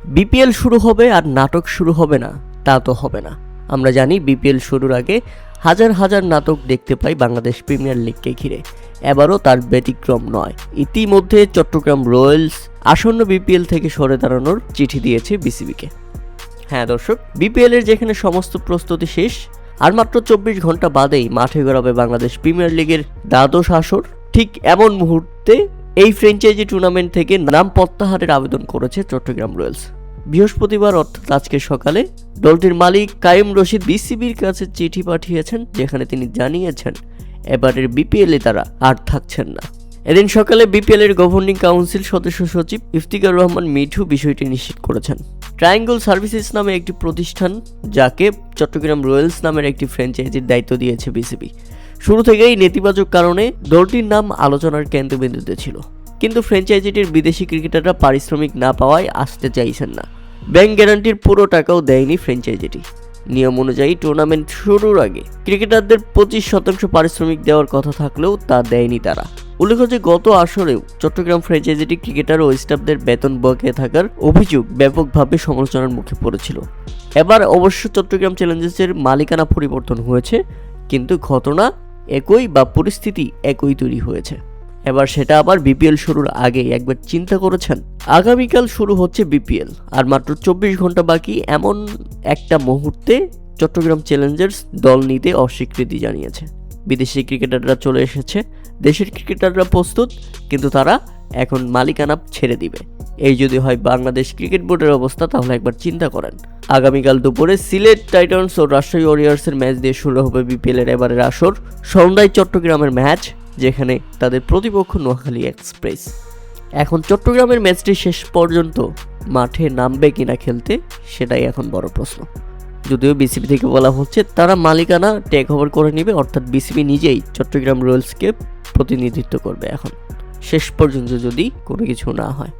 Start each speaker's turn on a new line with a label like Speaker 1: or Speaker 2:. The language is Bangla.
Speaker 1: বিপিএল শুরু হবে আর নাটক শুরু হবে না, তা তো হবে না। আমরা জানি বিপিএল শুরুর আগে হাজার হাজার নাটক দেখতে পাই বাংলাদেশ প্রিমিয়ার লিগকে ঘিরে। এবারও তার ব্যতিক্রম নয়। ইতিমধ্যে চট্টগ্রাম রয়্যালস আসন্ন বিপিএল থেকে সরে দাঁড়ানোর চিঠি দিয়েছে বিসিবিকে। হ্যাঁ দর্শক, বিপিএল এর যেখানে সমস্ত প্রস্তুতি শেষ, আর মাত্র 24 ঘন্টা বাদেই মাঠে গড়াবে বাংলাদেশ প্রিমিয়ার লিগের দ্বাদশ আসর, ঠিক এমন মুহূর্তে এই ফ্র্যাঞ্চাইজি টুর্নামেন্ট থেকে নাম প্রত্যাহারের আবেদন করেছে চট্টগ্রাম রয়্যালস। বৃহস্পতিবার অর্থাৎ আজকে সকালে দলটির মালিক কাইম রশিদ বিসিবির কাছে চিঠি পাঠিয়েছেন, যেখানে তিনি জানিয়েছেন এবারের বিপিএলে তারা আর থাকছেন না। এদিন সকালে বিপিএল এর গভর্নিং কাউন্সিল সদস্য সচিব ইফতিকার রহমান মিঠু বিষয়টি নিশ্চিত করেছেন। ট্রায়াঙ্গল সার্ভিসেস নামে একটি প্রতিষ্ঠান, যাকে চট্টগ্রাম রয়্যালস নামের একটি ফ্র্যাঞ্চাইজির দায়িত্ব দিয়েছে বিসিবি, শুরু থেকেই নেতিবাচক কারণে দলটির নাম আলোচনার কেন্দ্রবিন্দুতে ছিল। কিন্তু ফ্র্যাঞ্চাইজিটির বিদেশি ক্রিকেটাররা পারিশ্রমিক না পাওয়ায় আসতে চাইছেন না। ব্যাংক গ্যারান্টির পুরো টাকাও দেয়নি ফ্র্যাঞ্চাইজিটি। নিয়ম অনুযায়ী টুর্নামেন্ট শুরুর আগে ক্রিকেটারদের 25% পারিশ্রমিক দেওয়ার কথা থাকলেও তা দেয়নি তারা। উল্লেখ্য যে গত আসরেও চট্টগ্রাম ফ্র্যাঞ্চাইজিটি ক্রিকেটার ও স্টাফদের বেতন বকেয়া থাকার অভিযোগ ব্যাপকভাবে সমালোচনার মুখে পড়েছিল। এবার অবশ্য চট্টগ্রাম চ্যালেঞ্জার্সের মালিকানা পরিবর্তন হয়েছে, কিন্তু ঘটনা একই বা পরিস্থিতি একই তৈরি হয়েছে। এবার সেটা আবার বিপিএল শুরুর আগে একবার চিন্তা করেছেন। আগামীকাল শুরু হচ্ছে বিপিএল, আর মাত্র 24 ঘন্টা বাকি এমন একটা মুহূর্তে চট্টগ্রাম চ্যালেঞ্জার্স দল নিতে অস্বীকৃতি জানিয়েছে। বিদেশি ক্রিকেটাররা চলে এসেছে, দেশের ক্রিকেটাররা প্রস্তুত, কিন্তু তারা এখন মালিকানা ছেড়ে দিবে। এই যদি হয় বাংলাদেশ ক্রিকেট বোর্ডের অবস্থা, তাহলে একবার চিন্তা করেন। আগামীকাল দুপুরে সিলেট টাইটান্স ও রাজশাহী ওয়ারিয়র্সের ম্যাচ দিয়ে শুরু হবে বিপিএল এর এবারের আসর। সন্ধ্যায় চট্টগ্রামের ম্যাচ, যেখানে তাদের প্রতিপক্ষ নোয়াখালী এক্সপ্রেস। এখন চট্টগ্রামের ম্যাচটি শেষ পর্যন্ত মাঠে নামবে কিনা খেলতে, সেটাই এখন বড় প্রশ্ন। যদিও বিসিবি থেকে বলা হচ্ছে তারা মালিকানা টেক ওভার করে নেবে, অর্থাৎ বিসিবি নিজেই চট্টগ্রাম রয়্যালসকে প্রতিনিধিত্ব করবে এখন, শেষ পর্যন্ত যদি কোনো কিছু না হয়।